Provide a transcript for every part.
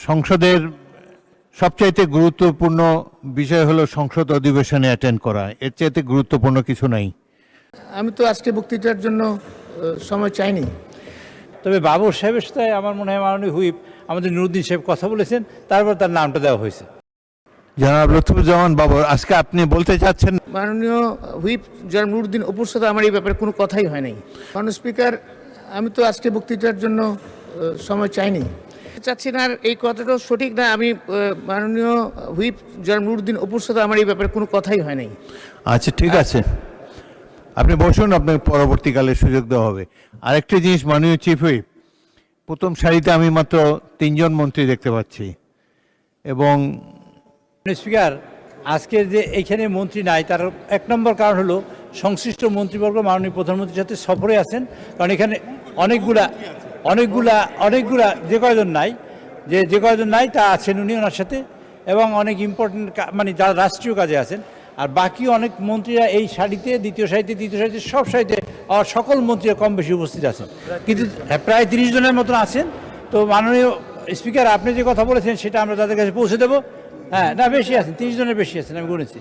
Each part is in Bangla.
সংসদের সবচাইতে গুরুত্বপূর্ণ বিষয় হলো সংসদ অধিবেশনে অ্যাটেন্ড করা। এর চাইতে গুরুত্বপূর্ণ কিছু নাই। আমি তো আজকে বক্তৃতার জন্য সময় চাইনি। তবে বাবর সাহেবের সাথে আমার মনে হয় মাননীয় হুইপ আমাদের নুরুদ্দিন সাহেব কথা বলেছেন, তারপর তার নামটা দেওয়া হয়েছে। জনাব লুৎফুজ্জামান বাবর, আজকে আপনি বলতে চাচ্ছেন? মাননীয় হুইপ জনাব নুরুদ্দিন অপুর সাথে আমার এই ব্যাপারে কোনো কথাই হয় নাই। মাননীয় স্পিকার, আমি তো আজকে বক্তৃতার জন্য সময় চাইনি, চাচ্ছি না। আর এই কথাটাও সঠিক না। আমি মাননীয় হুইপ জনাব নুরুদ্দিন অপুর সাথে আমার এই ব্যাপারে কোনো কথাই হয় নাই। আচ্ছা, ঠিক আছে, আপনি বসুন, আপনাকে পরবর্তীকালে সুযোগ দেওয়া হবে। আরেকটি জিনিস, মাননীয় চিফ হুইপ, প্রথম সারিতে আমি মাত্র 3 জন মন্ত্রী দেখতে পাচ্ছি এবং স্পিকার, আজকে যে এইখানে মন্ত্রী নাই তার এক নম্বর কারণ হলো সংশ্লিষ্ট মন্ত্রীবর্গ মাননীয় প্রধানমন্ত্রীর সাথে সফরে আছেন। কারণ এখানে অনেকগুলা যে কয়জন নাই তা আছেন উনি ওনার সাথে, এবং অনেক ইম্পর্টেন্ট মানে যারা রাষ্ট্রীয় কাজে আছেন। আর বাকি অনেক মন্ত্রীরা এই সারিতে, দ্বিতীয় সারিতে, তৃতীয় সারিতে, সব সারিতে সকল মন্ত্রীরা কম বেশি উপস্থিত আছেন, কিন্তু প্রায় 30 জনের মতন আছেন। তো মাননীয় স্পিকার, আপনি যে কথা বলেছেন সেটা আমরা তাদের কাছে পৌঁছে দেবো। হ্যাঁ, না, বেশি আছেন, 30 জনের বেশি আছেন, আমি গুনেছি।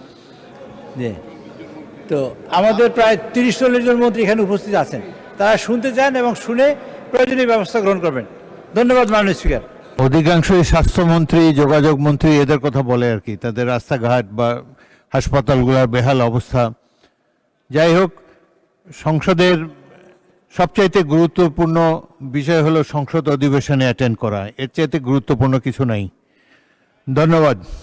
তো আমাদের প্রায় 30-40 জন মন্ত্রী এখানে উপস্থিত আছেন, তারা শুনতে চান এবং শুনে প্রয়োজনীয় ব্যবস্থা গ্রহণ করবেন। ধন্যবাদ মাননীয় স্পিকার। অধিকাংশই স্বাস্থ্যমন্ত্রী, যোগাযোগ মন্ত্রী এদের কথা বলে আর কি, তাদের রাস্তাঘাট বা হাসপাতালগুলোর বেহাল অবস্থা। যাই হোক, সংসদের সবচাইতে গুরুত্বপূর্ণ বিষয় হলো সংসদ অধিবেশনে অ্যাটেন্ড করা। এর চাইতে গুরুত্বপূর্ণ কিছু নাই। ধন্যবাদ।